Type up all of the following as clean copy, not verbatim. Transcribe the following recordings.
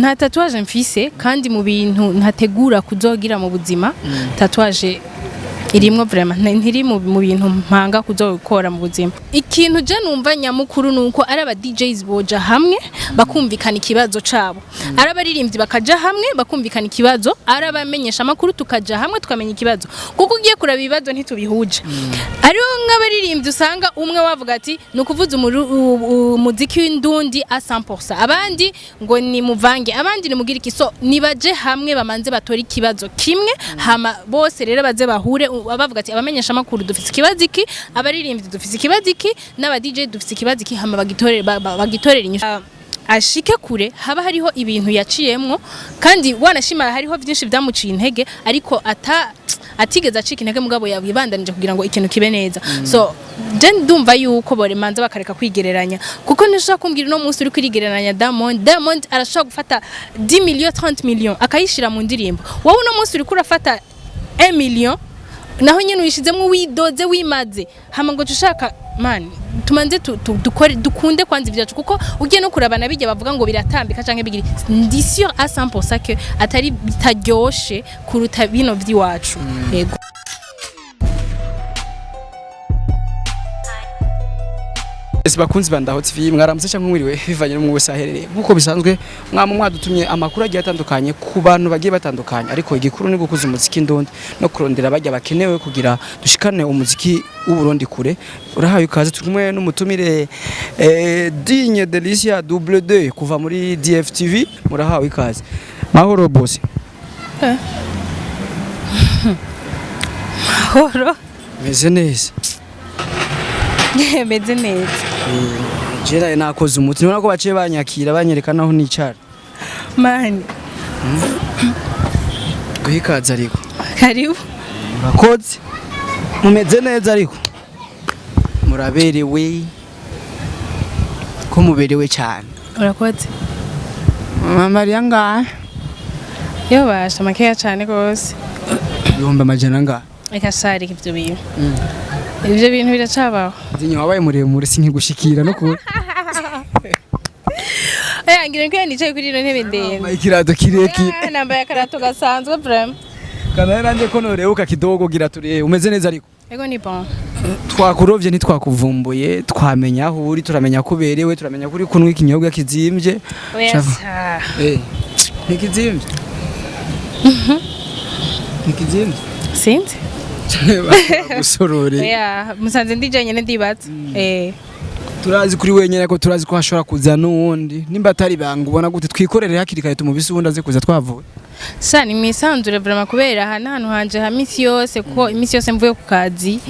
nta tatuwaje mfise kandi mu bintu ntategura kuzogira mu buzima tatuwaje irimwo vraiment ntiri mu bintu mpanga kuzokora mu buzima. Ikintu je numva nyamukuru nuko ari aba DJs boja hamwe bakumvikana ikibazo cabo, ari abaririmbyi bakaja hamwe bakumvikana ikibazo, ari abamenyesha amakuru tukaja hamwe tukamenya ikibazo, kuko ugiye kuraba ibibazo ntitubihuje. Ariho nk'abaririmbyi usanga umwe wavuga ati nukuvuza umuziki w'indundi a 100%, abandi ngo ni muvange, abandi ni mugira ikiso, nibaje hamwe bamanze batora ikibazo kimwe hama bose rero baze bahure bavuga ati abamenyesha amakuru dufise ikibazo iki, abaririmbyi dufise ikibazo iki, n'aba DJ dufise ikibazo iki, hama bagitorera inyishu ashike kure. Haba hariho ibintu yaciyemwo kandi wanashima hariho byinshi byamuciye intege, ariko atigeze acika intege mugabo yabibandanije kugira ngo ikintu kibe neza. So je ndumva yuko bore manza bakareka kwigereranya, kuko nishaka kumbwira no munsi uri kwigereranya Diamond arashaka gufata 10 million 30 million akayishira mu ndirimbo, wowe no munsi uri kurafata 1 million naho nyene uyishizemwe widoze wimaze, hama ngo ushaka man tumanze dukunde kwanza ivyacu, kuko ugiye no kurabana bijye bavuga ngo biratambika canke bigiri ndi sûr à 100% que atari bitaryoshe kuruta bino vyiwacu. Yego ese bakunzi bandaho TV mwaramutse cyangwa mwiriwe bivanye no wese aherereye nkuko bisanzwe mwadutumye amakuru agiye atandukanye ku bantu bagiye batandukanye, ariko igikuru ni gukuza umuziki ndundi no kurondera bajya bakenewe kugira dushikane umuziki w'Uburundi kure. Urahaye ukaze tumwe n'umutumire Digne Delicia double 2 kuva muri DFTV. Murahawe ikaze. Mahoro boss. Mahoro meze neza. Meze neza. Jera nakoze umuti none ko baciye banyakira banyerekana aho nicara. Mani. Guhikaza ariko. Karibu. Murakoze. Mumeze neza ariko. Muraberewe. Ko muberewe cyane. Urakoze. Maria ngahe? Yo basha makeya cyane gose. Yomba majana ngahe? Eka sari ivyo bintu. Ivyo bintu biracabaho. Zinyo wabaye muremure sinkigushikira no ku. Ngira ko nicaye kuri ino ntebe ndende. Ikirato kireki. Nambaye akarato gasanzwe vraiment. Kana yaranje ko noreuka kidogo gira turi umeze neza ariko. Ego ni bon. Twakurovye ntitwakuvumbuye, twamenya aho uri, turamenya kuberewe, turamenya kuri kunwa ikinyobwa kizimvye. Oya. Nikizimvye. Nikizimvye. Sinzi. Gusorore. Oya, musanze ndijanye ndibatse. Turazi kuri wenyene ko turazi ko hashora kuza nuwundi. Nimba atari banga ubona gute twikorere hakiri kare tumubise ubundi aze kuza twavuye. Sa ni mwisanzure vraiment kubera hano hanje ha misi yose, ko imisi yose mvuye ku kazi.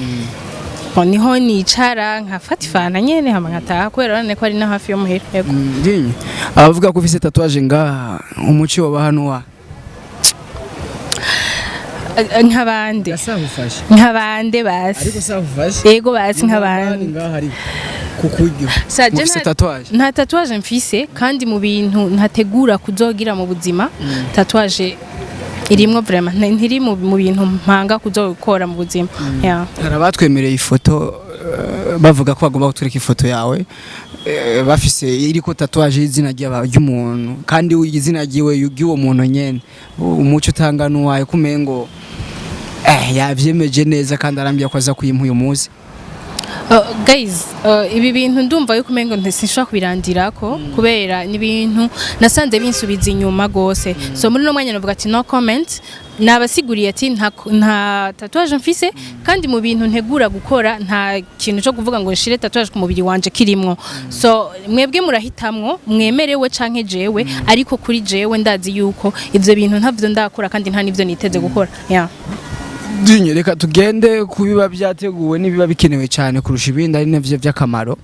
Niho nicara nkafata ifana nyene hama nkataha kubera none ko ari na hafi yo muhera. Yego. Ndinye. Abavuga ko ufise tatuwaje nga umuci wa hano wa. Nk'abande. Asahufashe. Nk'abande basi. Ariko sahufashe. Yego basi nk'abande. Ngahari kukuryo. Mufise tatuwaje. Nta tatuwaje mfise kandi mu bintu ntategura kuzogira mu buzima tatuwaje irimwo vraiment ntiri mu bintu mpanga kuzokora mu buzima. Yeah. Harabatwemereye ifoto bavuga ko bagomba kutwereka ifoto yawe bafise iriko tatuwaje y'izina ry'umuntu kandi izina ryiwe y'uwo muntu nyene umuco utangana waye kumengo yavyemeje neza kandi arambye ko aza kuyimpa uyu munsi. Guys, ibi bintu ndumva yuko umengo ntisishobora kubirandirako kubera ni ibintu nasanze binsubiza inyuma gose. So muri no mwanya navuga ati no comment, nabasiguriye ati nta tatuwaje mfise kandi mu bintu ntegura gukora nta kintu cyo kuvuga ngo nshire tatuwaje ku mubiri wanje kirimwo. So mwebwe murahitamwo mwemerewe canke jewe, ariko kuri jewe ndazi yuko ivyo bintu ntavyo ndakora kandi nta nivyo niteze gukora. Yeah. Dinye reka tugende kubiba byateguwe nibiba bikenewe cyane kurusha ibindi ari navyo by'akamaro.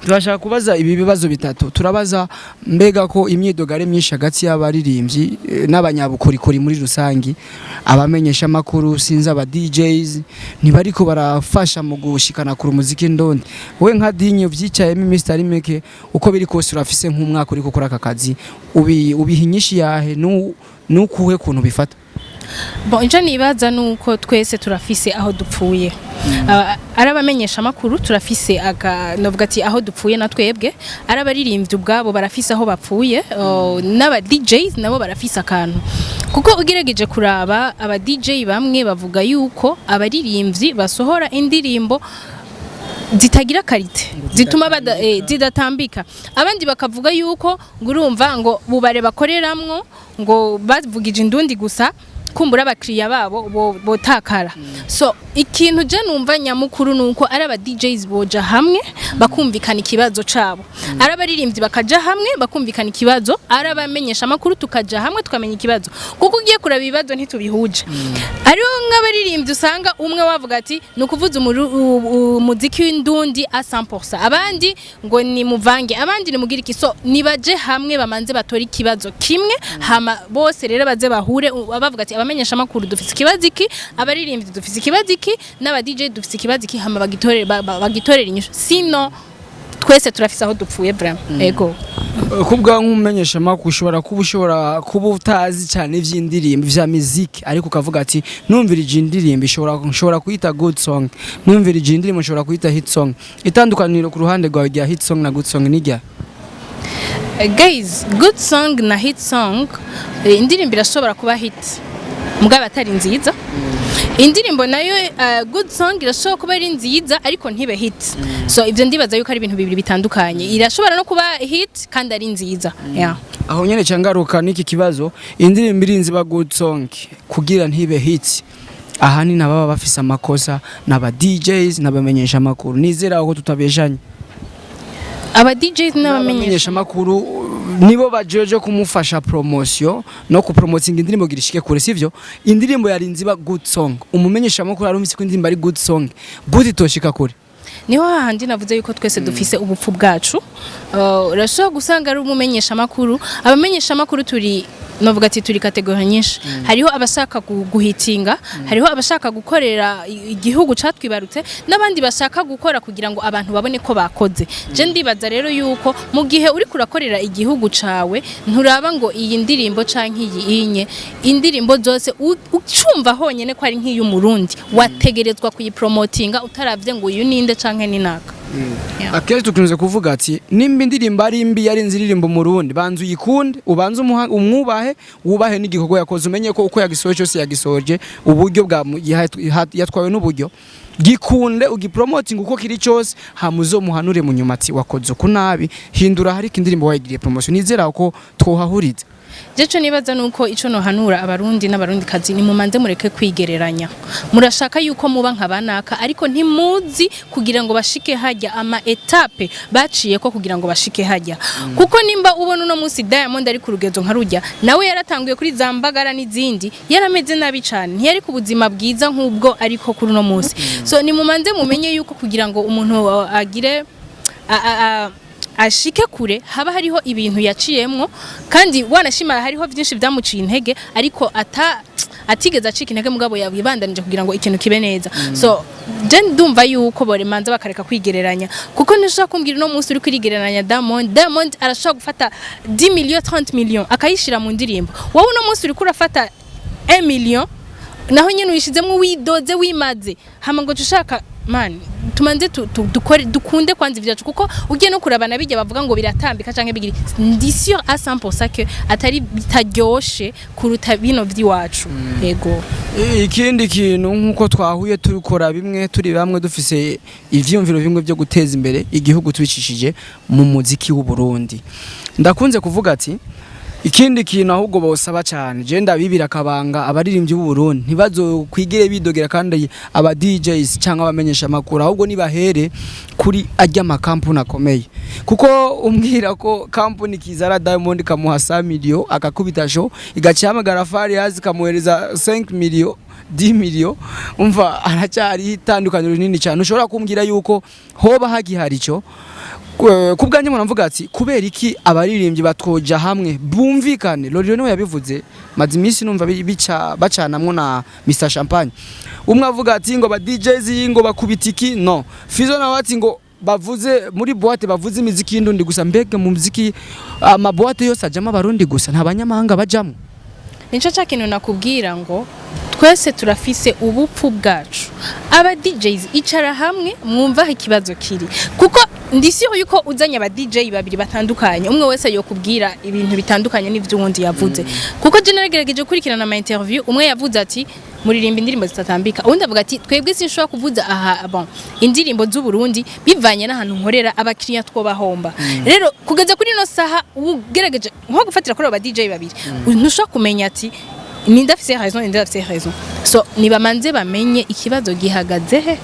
Turashaka kubaza ibi bibazo bitatu. Turabaza mbega ko imyidogare myinshi hagati y'abaririmbyi n'abanyabukorikori muri rusangi, abamenyesha amakuru sinza aba DJs ntibariko barafasha mu gushikana ku muziki ndondi. We nka Dinye vyicayemo Mr Rimeke uko biri kose urafise nk'umwaka uri gukora aka kazi ubihinyisha yahe nukuwe kuntu bifata. Bon, icyo nibaza nuko twese turafise aho dupfuye. Ari abamenyesha makuru turafise novuga ati aho dupfuye na twebwe, ari abaririmbyi ubwabo barafise aho bapfuye, n'aba DJs nabo barafise akantu. Kuko ugerageje kuraba aba DJ bamwe bavuga yuko abaririmbyi basohora indirimbo zitagira karite zituma zidatambika, abandi bakavuga yuko ngurumva ngo bubare bakoreramwo ngo bavugije indundi gusa kumbura abakiriya babo botakara. So ikintu je numva nyamukuru nuko ari aba DJs boja hamwe bakumvikana ikibazo cabo, ari abaririmbyi bakaja hamwe bakumvikana ikibazo, ari abamenyesha makuru tukaja hamwe tukamenya ikibazo, kuko ugiye kuraba ibibazo ntitubihuje. Ariho nk'abaririmbyi usanga umwe wavuga ati nukuvuza umuziki w'indundi a 100%, abandi ngo ni muvange, abandi ni mugira iki. So nibaje hamwe bamanze batora ikibazo kimwe, hama bose rero baze bahure bavuga ati abamenyesha makuru dufise ikibazo iki, abaririmbyi dufise ikibazo iki, n'aba DJ dufise ikibazo iki, hama bagitorera inyishu. Sino twese turafise aho dupfuye vraiment. Ego kubwa nk'umumenyesha makuru ushobora kuba utazi cyane ivy'indirimbo vya music, ariko ukavuga ati numvirije indirimbo nshobora kuyita good song, numvirije indirimbo nshobora kuyita hit song. Itandukaniro ku ruhande rwawe rya hit song na good song nijya? Guys, good song na hit song, indirimbo irashobora kuba hit mugabo atari nziza. Indirimbo nayo good song irashobora kuba ari nziza ariko ntibe hit. So ivyo ndibaza yuko ari ibintu bibiri bitandukanye, irashobora no kuba hit kandi ari nziza. Yeah. Aho nyene cangaruka niki kibazo, indirimbo irinzi ba good song kugira ntibe hit, ahani nababa bafise amakosa n'aba DJs n'abamenyesha makuru. Nizera aho tutabeshanye. Aba DJs n'abamenyesha makuru nibo bajeje kumufasha promotion no kupromoting indirimbo girishike kure, sivyo? Indirimbo yarinzi ba good song, umumenyesha makuru arumvise ko indirimbo ari good song, gute toshika kure? Niho handi navuze yuko twese dufise ubupfu bwacu. Urashobora gusanga ari umumenyesha makuru, abamenyesha makuru turi novuga ati turi kategori nyinshi. Hariho abashaka guhitinga, hariho abashaka gukorera igihugu catwibarutse, n'abandi bashaka gukora kugira ngo abantu babone ko bakoze. Je ndibaza rero yuko mu gihe uri kurakorera igihugu cawe nturaba ngo iyi ndirimbo canke iyi inye, indirimbo zose ucumva honyene ko ari nk'iyu Murundi wategerezwa kuyipromotinga utaravye ngo uyu ninde canke ni naka. Akenshi tukunze kuvuga ati nimba indirimbo ari mbi yari nziririmbo mu Burundi, banzu yikunde, ubanze umwubahe, wubahe n'igikorwa yakoze, umenye ko uko yagisoje cyose yagisoje uburyo bwa yatwawe n'uburyo gikunde ugipromoting uko kiri cyose, hamuzo muhanure mu nyuma ati wakoze ko nabi, hindura hari indirimbo wayigiriye promotion. Nizera ko twohahuriza. Jecho nibaza nuko ico no hanura abarundi n'abarundi kazi ni mumanze mureke kwigereranya. Murashaka yuko muba nkabanaka ariko ntimuzi kugira ngo bashike hajya ama etape baciye ko kugira ngo bashike hajya. Kuko nimba ubona uno munsi Diamond ari ku rugezo nkarujya, nawe yaratanguye kuri Zambagara n'izindi, yarameze nabi cyane, ntiyari ku buzima bwiza nk'ubwo ariko kuri uno munsi. So ni mumanze mumenye yuko kugira ngo umuntu agire ashike kure haba hariho ibintu yaciyemwo, kandi wanashima hariho byinshi byamuciye intege ariko atigeze acika intege mugabo yabibandanije kugira ngo ikintu kibe neza. So je ndumva yuko bore manza bakareka kwigereranya, kuko nishaka kumbwira no munsi uri kwigereranya Diamond arashaka gufata 10 millions 30 millions akayishira mu ndirimbo, wowe no munsi uri kurafata 1 million naho nyene wishizemwe widoze wimaze, hama ngo ushaka man tumanze dukunde kwanza ivyacu, kuko ugiye no kurabana bijya bavuga ngo biratambika canke bigiri, ndi sûr à 100% que atari bitaryoshe kuruta bino vyiwacu. Yego ikindi kintu nkuko twahuye turikora bimwe turi bamwe dufise ivyumviro bimwe byo guteza imbere igihugu tubicishije mu muziki w'u Burundi, ndakunze kuvuga ati ikindi kintu ahubwo bosaba cyane, je ndabibira akabanga abaririmbyi b'u Burundi ntibazo kwigire bidogera kandi aba DJs cyangwa abamenyesha makuru, ahubwo nibahere kuri ajya makampuni akomeye, kuko umbwira ko kampuni kizara Diamond kamuha 100 millions akakubita show igacyamagara Fariaz kamuhereza 5 millions 10 millions, umva aracyari itandukaniro rinini cyane. Ushobora kumbwira yuko hoba hagihari cyo kubwanye muravuga ati kubera iki abaririmbyi batwoja hamwe bumvikane. Loriro niwe yabivuze mazi iminsi numva bacanamwo na Mr Champagne, umwe avuga ati ngo ba DJs ngo bakubitiki no Fizo na wati ngo bavuze muri boîte bavuze imiziki y'indundi gusa, mbega mu muziki ama boîte yose ajama abarundi gusa nta banyamahanga bajamwe. nico ca kintu nakubwira ngo twese turafise ubupfu bwacu. Aba DJs icara hamwe mwumva ikibazo kiri kuko ndisiho yuko uzanye aba DJ babiri batandukanye umwe wese yo kubwira ibintu bitandukanye n'ivyundi yavuze kuko je naragerageje kurikirana ama interview umwe yavuze ati muririmba indirimbo zitatambika undi avuga ati twebwe sinshobora kuvuza aha bon indirimbo z'u Burundi bivanye n'ahantu nkorera abakiriya twobahomba rero kugeza kuri no saha ugerageje nko gufatira kuri aba DJ babiri ntushobora kumenya ati nindafise raison so nibamanze bamenye ikibazo gihagaze he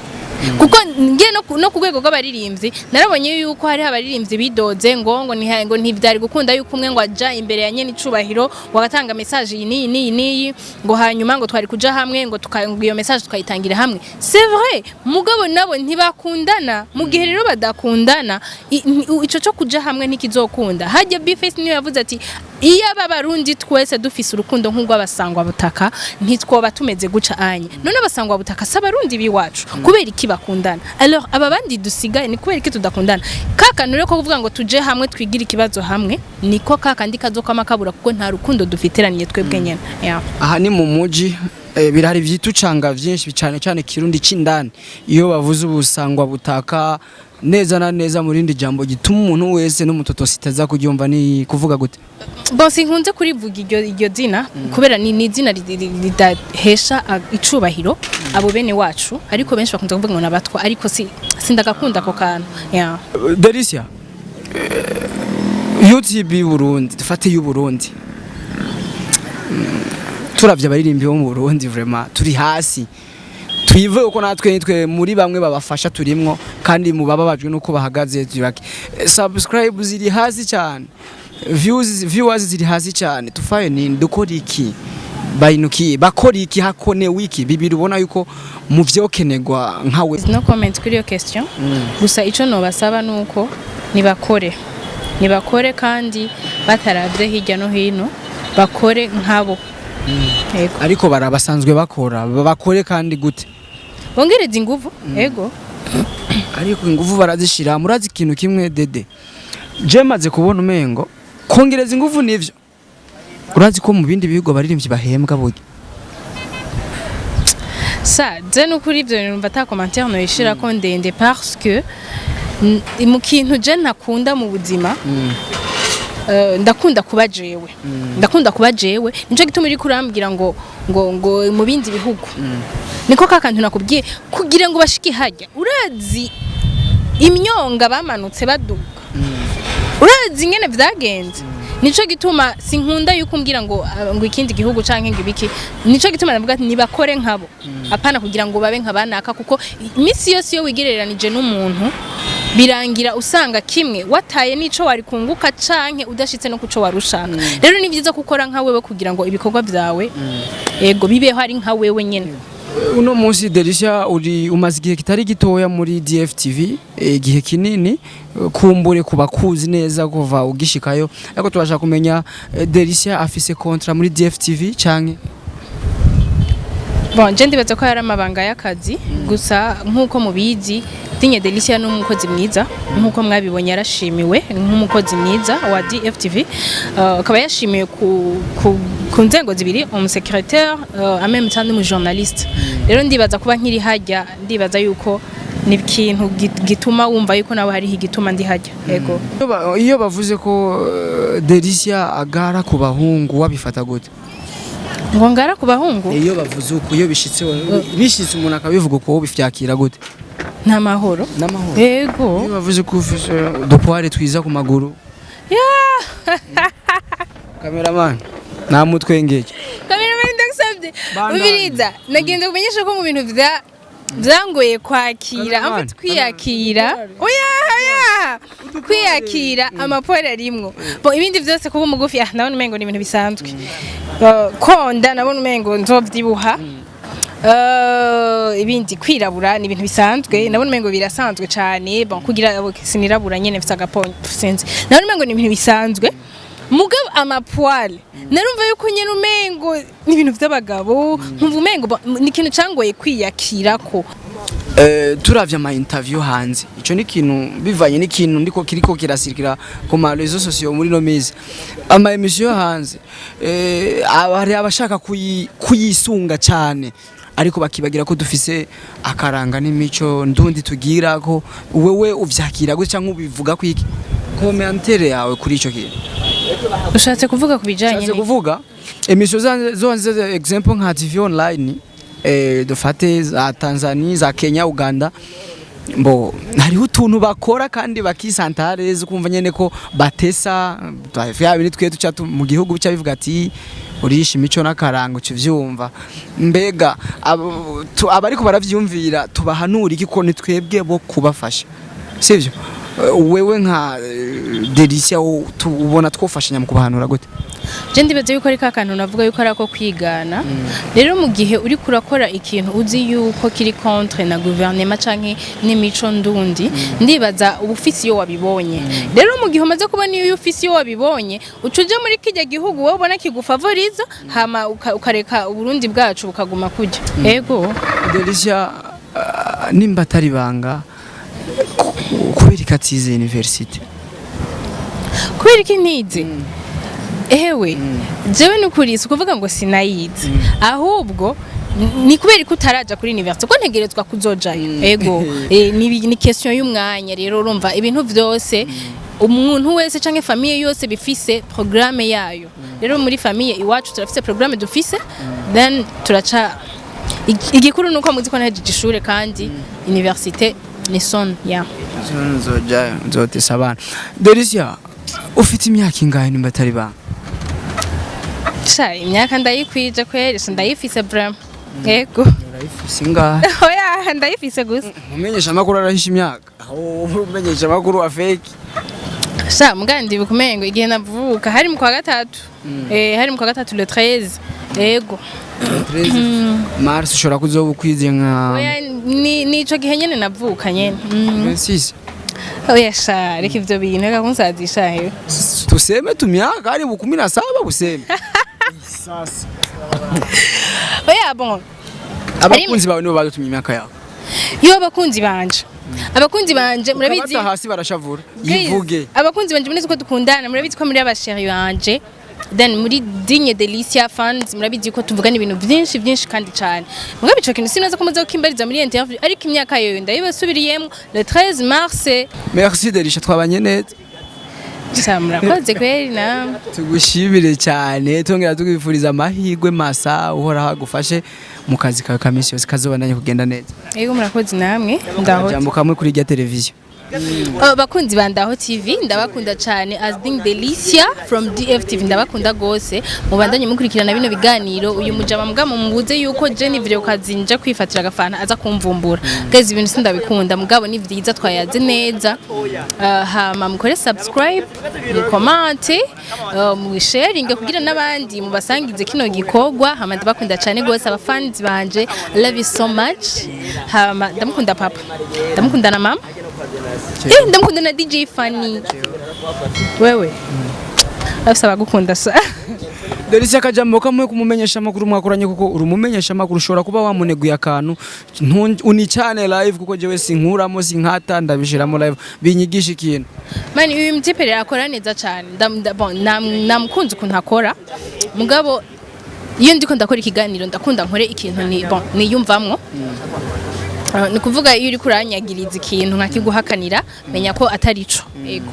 kuko ngiye no kugwego rw'abaririmbyi narabonye yuko hari abaririmbyi bidoze ngo ntivyari gukunda yuko umwe ngo aja imbere ya nyene icubahiro wagatanga message iyi ngo hanyuma ngo twari kuja hamwe ngo iyo message tukayitangira hamwe c'est vrai mugabo nabo ntibakundana mu gihe rero badakundana ico cyo kuja hamwe ntikizokunda hajya Bface niyo yavuze ati iyo abarundi twese dufise urukundo nk'urw'abasangwa butaka ntitwoba tumeze guca anye none abasangwa butaka sabarundi biwacu kubera iki bakundana alors aba bandi dusigaye ni kubera iki tudakundana kakantu rero ko kuvuga ngo tuje hamwe twigira ikibazo hamwe niko kakandi kazokama kabura kuko nta rukundo dufiteraniye twebwe nyene aha ni mu muji birahari vyitucanga vyinshi cyane cyane kirundi c'indani iyo bavuze ubusangwa butaka neza na neza muri ndi jambo gituma umuntu wese n'umutoto sitaza kuryumva ni kuvuga gute bon sinkunze kurivuga iryo zina kubera ni zina ridahesha icubahiro abo bene wacu ariko benshi bakunze kuvuga ngo nabatwa ariko sindagakunda ko kana Delicia YouTube Burundi dufate y'u Burundi turavye abaririmbi bo mu Burundi vraiment turi hasi twive uko natwe nitwe muri bamwe babafasha turimwo kandi mu bababajwe nuko bahagaze tubake subscribe ziri hasi cyane viewers ziri hasi cyane tufaye ni dukora iki bayinuki bakora iki hakone wiki bibiri ubona yuko mu vyokenegwa nkawe no comment kuri iyo question gusa ico no basaba nuko nibakore kandi bataravye hirya no hino bakore nkabo ariko barabasanzwe bakore kandi gute bongereza inguvu ego ariko inguvu barazishira murazi ikintu kimwe dede je maze kubona umengo kongereza inguvu nivyo urazi ko mu bindi bihugu baririmbyi bahembwa burya ça je no kuri ivyo numva ta commentaire no yishira ko ndende parce que mu kintu je nakunda mu buzima ndakunda kuba jewe nico gituma uri kurambira ngo mu bindi bihugu niko kakantu nakubwiye kugira ngo bashike hajya urazi imyonga bamanutse baduga urazi ngene vyagenze nico gituma sinkunda yuko umbwira ngo ikindi gihugu canke ngibiki nico gituma navuga ati nibakore nkabo apana kugira ngo babe nkabanaka kuko imisi yose yo wigereranije n'umuntu birangira usanga kimwe wataye nico wari kunguka canke udashitse no kuco warushaka rero ni byiza gukora nka wewe kugira ngo ibikorwa byawe ego bibeho ari nka wewe nyene uno munsi Delicia umaze igihe kitari gitoya muri DFTV igihe kinini kumbure kubakuzi neza kuva ugishikayo ariko tubasha kumenya Delicia afise contrat muri DFTV canke bon je ndibaza ko yari amabanga y'akazi gusa nkuko mubizi Dinye Delicia n'umukozi mwiza nkuko mwabibonye yarashimiwe nk'umukozi mwiza wa DFTV akaba yashimiwe ku nzengo zibiri umusecrétaire en même temps n'umu journaliste rero ndibaza kuba nkiri hajya ndibaza yuko ni ikintu gituma wumva yuko nawe hari igituma ndi hajya yego iyo bavuze ko Delicia agara ku bahungu wabifata gute ngo ngara ku bahungu iyo bavuze uko iyo bishitse umuntu akabivuga uko bifyakira gute namahoro yego iyo bavuze ko ufise dupoire twiza ku maguru cameraman namutwengeje cameraman ndakusabye ubiriza nagenda kumenyesha ko mu bintu byangoye kwakira amwe twiyakira oya kwiyakira amapora arimwo bo ibindi byose kuba umugufi nabona umengo ni ibintu bisanzwe konda nabona umengo nzovyibuha ibindi kwirabura ni ibintu bisanzwe nabona umengo birasanzwe cyane bon kugira sinirabura nyene mfite agaponyo sinzi nabona umengo ni ibintu bisanzwe mugabo amapoile narumva yuko nyene umengo ni ibintu by'abagabo nkumva umengo ni ikintu cangoye kwiyakira ko turavye ama interview hanze ico ni kintu bivanye n'ikintu ndiko kiriko kirasirikira ku ma réseaux sociaux muri no mezi ama emission hanze hari abashaka kuyisunga cyane ariko bakibagira ko dufise akaranga n'imico ndundi tugira ko wewe uvyakira gutya nk'ubivuga ko iki commentaire yawe kuri ico kintu ushatse kuvuga kubijanye kuvuga emission zonze example nka TV online dufate za Tanzania za Kenya Uganda mbo hariho utuntu bakora kandi bakisantareza kumva nyene ko batesa twafya twe tuca mu gihugu bica bivuga ati urisha imico n'akarango cyuvyumva mbega abariko baravyumvira tubahanura iki ko ni twebwe bo kubafasha sivyo wewe nka Delicia ubona twofashanya mu kubahanura gute je ndibaze yuko ari kakantu navuga yuko arako kwigana rero mu gihe uri kurakora ikintu uzi yuko kiri contre na gouvernement canke n'imico ndundi ndibaza ubufisi yo wabibonye rero mu gihe umaze kubona iyo ufisi yo wabibonye ucuje muri kijya gihugu wowe ubona kigufavoriza hama ukareka uburundi bwacu bukaguma kujya ego Delicia nimba atari banga kubera ikatize university kubera iki ntize ewe jewe nukurisa kuvuga ngo sinayize ahubwo ni kubera ko utaraja kuri university ko ntegerezwa kuzojayo ego ni question y'umwanya rero urumva ibintu vyose umuntu wese canke famille yose bifise programme yayo rero muri famille iwacu turafise programme dufise then turaca igikuru nuko muzi ko nahejeje ishure kandi université ni son ya nzojayo nzotesa abana Delicia ufite imyaka ingahe nimba atari banga sha imyaka ndayikwije kweri ndayifise vraiment yego urayifise ingahe oya ndayifise gusa umenyesha amakuru arahisha imyaka aho umenyesha amakuru wa fake sha mugandi bikumengo igihe navuka hari mu kwa gatatu hari mu kwa gatatu le 13 yego 13 mars ushobora kuzoba ukwize nka oya nico gihe nyene navuka nyene 26 oya sha reka ivyo bintu reka kunsazisha hewe tuseme tumyaka ari bu 17 buseme sasa oya bon abakunzi bawe nibo badutumye imyaka yawe yo abakunzi banje murabizi hasi barashavura yivuge abakunzi banje munezi ko dukundana murabizi ko muri abasheri banje then muri Digne Delicia fans murabizi ko tuvugana ibintu byinshi kandi cyane mugabe ico kintu sinaza ko muzo kimbariza muri interview ariko imyaka yoyo ndayibasubiriyemo le 13 mars merci Delicia twabanye neza murakoze kweri na tugushimire cyane tongera tugifuriza amahirwe masa uhora hagufashe mu kazi kawe kamisi yose kazobandanye kugenda neza yego murakoze namwe ndaho jambo kamwe kuri rya televiziyo bakunzi bandaho TV ndabakunda cyane as Digne Delicia from DFTV ndabakunda gose mubandanye mukurikirana bino biganiro uyu mujama mugamo mubuze yuko Jenny video kazinja kwifatira agafana aza kumvumbura guys ibintu sindabikunda mugabo ni vyiza twayaze neza hama mukore subscribe comment mu sharing kugira nabandi mubasangize kino gikogwa hama ndabakunda cyane gose abafans banje I love you so much hama ndamukunda papa ndamukunda na mama ndamukunda na DJ Fanny wewe afisa gukunda sa Delicia kajambo kamwe kumumenyesha makuru mwakoranye kuko urumumenyesha makuru ushobora kuba wamuneguye akantu unicane live kuko jewe sinkuramo sinkata ndabishiramo live binyigisha ikintu mani uyu mtipere akora neza cyane namukunze ukuntu akora mugabo iyo ndiko ndakora ikiganiro ndakunda nkore ikintu niyumvamwo ni kuvuga iyo uri kuranyagiriza ikintu nkakiguhakanira menya ko atarico yego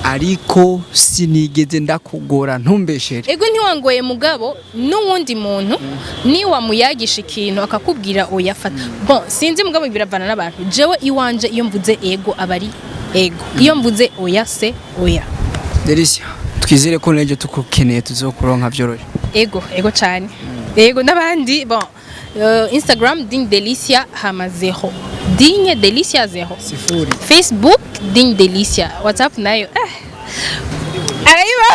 ariko sinigeze ndakugora ntumbeshere ego ntiwangoye mugabo n'uwundi muntu ni wamuyagisha ikintu akakubwira oyafata bon sinzi mugabo biravana n'abantu jewe iwanje iyo mvuze ego abari ego iyo mvuze oya se oya Delicia twizere ko neje tukukeneye tuzokuronka byoroshye ego cyane ego n'abandi bon Instagram Digne Delicia hama 0 Digne Delicia 0 Facebook Digne Delicia WhatsApp nayo Arriba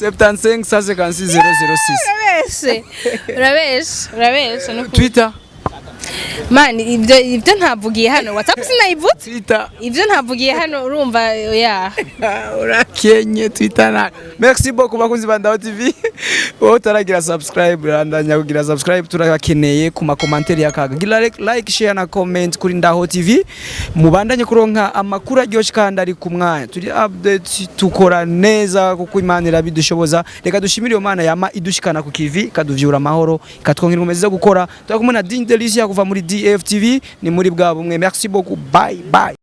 75 56 006 Rabeshe no Twitter man ibyo ntavugiye hano WhatsApp sinayivutse Twitter ibyo ntavugiye hano urumva ya urakenye Twitter na merci beaucoup bakunzi ba Ndaho TV wowe utaragira subscribe randanya kugira subscribe turabakeneye ku ma commentaire yakaga gira like share na comment kuri Ndaho TV mubandanye kuronka amakuru aryoshye kandi ari ku mwanya turi update tukora neza kuko Imana irabidushoboza reka dushimire Imana yama idushikana ku kivi kaduvyura amahoro katwongera umeze gukora twakumwe na Ding Delicia kuva muri DFTV ni muri bwa bumwe merci beaucoup bye bye